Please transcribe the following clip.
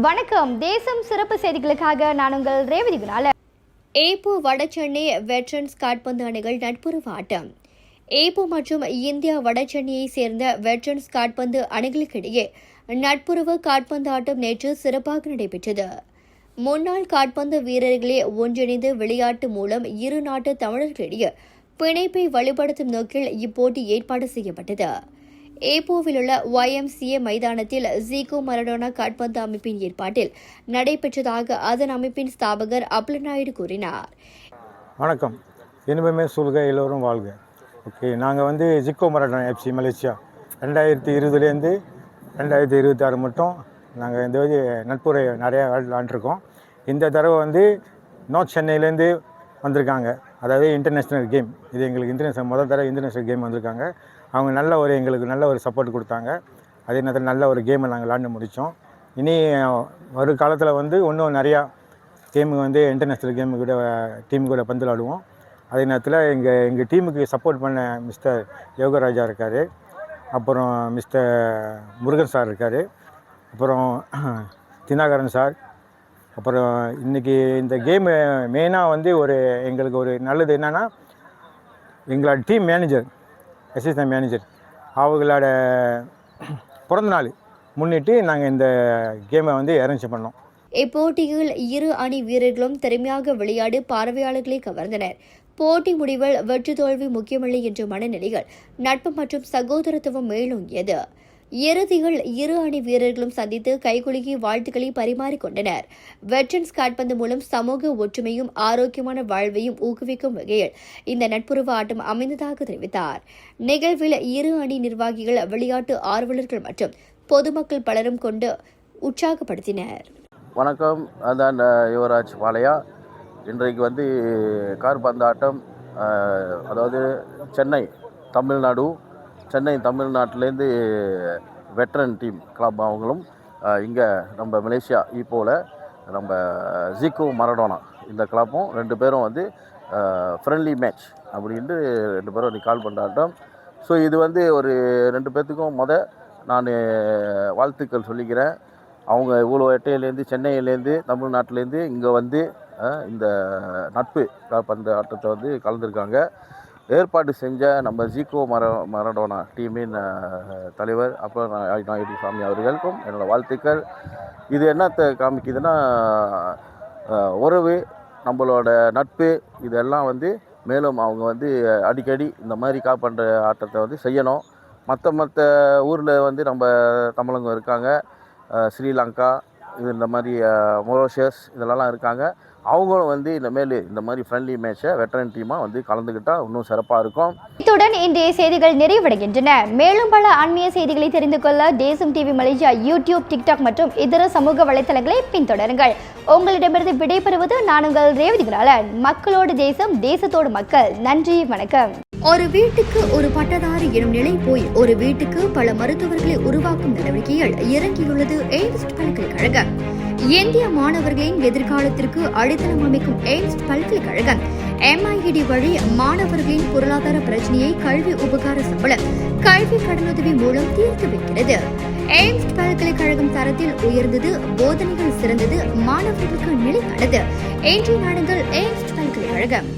வணக்கம். தேசம் சிறப்பு செய்திகளுக்காக நான் உங்கள் ரேவதி குணால. ஏபோ வடசென்னை வெட்டரன்ஸ் கால்பந்து அணிகள் நட்புறவு ஆட்டம். ஏபோ மற்றும் இந்தியா வடசென்னையை சேர்ந்த வெட்டரன்ஸ் கால்பந்து அணிகளுக்கிடையே நட்புறவு கால்பந்து ஆட்டம் நேற்று சிறப்பாக நடைபெற்றது. முன்னாள் கால்பந்து வீரர்களே ஒன்றிணைந்து விளையாட்டு மூலம் இரு நாட்டு தமிழர்களிடையே பிணைப்பை வலுப்படுத்தும் நோக்கில் இப்போட்டி ஏற்பாடு செய்யப்பட்டது. ஏப்போவில் உள்ள YMCA மைதானத்தில் ஜீகோ மரடோனா கால்பந்து அமைப்பின் ஏற்பாட்டில் நடைபெற்றதாக அதன் அமைப்பின் ஸ்தாபகர் அப்லநாயுடு கூறினார். வணக்கம். இனிமே சொல்க, எல்லோரும் வாழ்க. ஓகே, நாங்கள் ஜிக்கோ மரடோனா FC மலேசியா 2020லேருந்து 2026 மட்டும் நாங்கள் இந்த நட்புரை நிறையா விளாண்டுருக்கோம். இந்த தடவை நார்த் சென்னையிலேருந்து வந்திருக்காங்க. அதாவது இன்டர்நேஷ்னல் கேம், இது எங்களுக்கு முதல் தடவை இன்டர்நேஷ்னல் கேம் வந்திருக்காங்க. அவங்க எங்களுக்கு நல்ல ஒரு சப்போர்ட் கொடுத்தாங்க. அதே நேரத்தில் நல்ல ஒரு கேமை நாங்கள் விளாண்டு முடித்தோம். இனி வரும் காலத்தில் இன்னும் நிறையா கேமு இன்டர்நேஷ்னல் கேமு கூட டீம் கூட பந்து விளாடுவோம். அதே நேரத்தில் எங்கள் டீமுக்கு சப்போர்ட் பண்ண மிஸ்டர் யோகராஜா இருக்கார், அப்புறம் மிஸ்டர் முருகன் சார் இருக்கார், அப்புறம் தினாகரன் சார். அப்புறம் இன்றைக்கி இந்த கேமு மெயினாக ஒரு எங்களுக்கு ஒரு நல்லது என்னென்னா, எங்களோட டீம் மேனேஜர், அசிஸ்டன்ட் மேனேஜர் அவங்களோட பிறந்த நாள் முன்னிட்டு நாங்கள் இந்த கேமை அரேஞ்ச் பண்ணோம். இப்போட்டியில் இரு அணி வீரர்களும் திறமையாக விளையாடி பார்வையாளர்களை கவர்ந்தனர். போட்டி முடிவில் வெற்றி தோல்வி முக்கியமில்லை என்ற மனநிலையில் நட்பு மற்றும் சகோதரத்துவம் மேலோங்கியது. இறுதியில் இரு அணி வீரர்களும் சந்தித்து கைகுலுக்கி வாழ்த்துக்களை பரிமாறிக்கொண்டனர். வெட்டரன்ஸ் கால்பந்து மூலம் சமூக ஒற்றுமையும் ஆரோக்கியமான வாழ்வையும் ஊக்குவிக்கும் வகையில் இந்த நட்புறவு ஆட்டம் அமைந்ததாக தெரிவித்தார். நிகழ்வில் இரு அணி நிர்வாகிகள், விளையாட்டு ஆர்வலர்கள் மற்றும் பொதுமக்கள் பலரும் கொண்டு உற்சாகப்படுத்தினர். வணக்கம், அதான் யுவராஜ் பாளையா. இன்றைக்கு கால்பந்து ஆட்டம், அதாவது சென்னை தமிழ்நாட்டிலேருந்து வெட்டரன் டீம் கிளப் அவங்களும் இங்கே நம்ம மலேசியா இப்போல நம்ம ஜீகோ மரடோனா இந்த கிளப்பும் ரெண்டு பேரும் ஃப்ரெண்ட்லி மேட்ச் அப்படின்ட்டு ரெண்டு பேரும் கால் பண்ணுறாட்டம். ஸோ இது ஒரு ரெண்டு பேர்த்துக்கும் நான் வாழ்த்துக்கள் சொல்லிக்கிறேன். அவங்க இவ்வளோ எட்டையிலேருந்து சென்னையிலேருந்து தமிழ்நாட்டிலேருந்து இங்கே இந்த நட்பு கால்பந்து ஆட்டத்தை கலந்துருக்காங்க. ஏற்பாடு செஞ்ச நம்ம ஜீகோ மரடோனா டீமின் தலைவர் அப்புறம் நாயுடு சாமி அவர்களுக்கும் என்னோடய வாழ்த்துக்கள். இது என்னத்தை காமிக்குதுன்னா, உறவு, நம்மளோட நட்பு, இதெல்லாம் மேலும் அவங்க அடிக்கடி இந்த மாதிரி கால்பந்து ஆட்டத்தை செய்யணும். மற்ற ஊரில் நம்ம தமிழங்க இருக்காங்க, ஸ்ரீலங்கா, இந்த மாதிரி மொரோஷியஸ் இதெல்லாம் இருக்காங்க. அவங்களும் இனிமேல் இந்த மாதிரி ஃப்ரெண்ட்லி மேட்சை வெட்டரன் டீமாக கலந்துக்கிட்டால் இன்னும் சிறப்பாக இருக்கும். இத்துடன் இன்றைய செய்திகள் நிறைவடைகின்றன. மேலும் பல ஆன்மீக செய்திகளை தெரிந்து கொள்ள தேசம் டிவி மலேசியா யூடியூப், டிக்டாக் மற்றும் இதர சமூக வலைத்தளங்களை பின்தொடருங்கள். உங்களிடமிருந்து விடைபெறுவது நான் உங்கள் ரேவதி குணாலன். மக்களோடு தேசம், தேசத்தோடு மக்கள். நன்றி, வணக்கம். ஒரு வீட்டுக்கு ஒரு பட்டதாரி எனும் நிலை போய் ஒரு வீட்டுக்கு பல மருத்துவர்களை உருவாக்கும் நடவடிக்கையில் இறங்கியுள்ளது எய்ம்ஸ் பல்கலைக்கழகம். இந்திய மாணவர்களின் எதிர்காலத்திற்கு அடித்தளம் அமைக்கும் எய்ம்ஸ் பல்கலைக்கழகம் MIED வழி மாணவர்களின் பொருளாதார பிரச்சனையை கல்வி உபகார சம்பளம், கல்வி கடனுதவி மூலம் தீர்த்து வைக்கிறது. எய்ம்ஸ் பல்கலைக்கழகம் தரத்தில் உயர்ந்தது, போதனைகள் சிறந்தது, மாணவர்களுக்கு நிலையானது. இன்றைய நாடுகள் எய்ம்ஸ் பல்கலைக்கழகம்.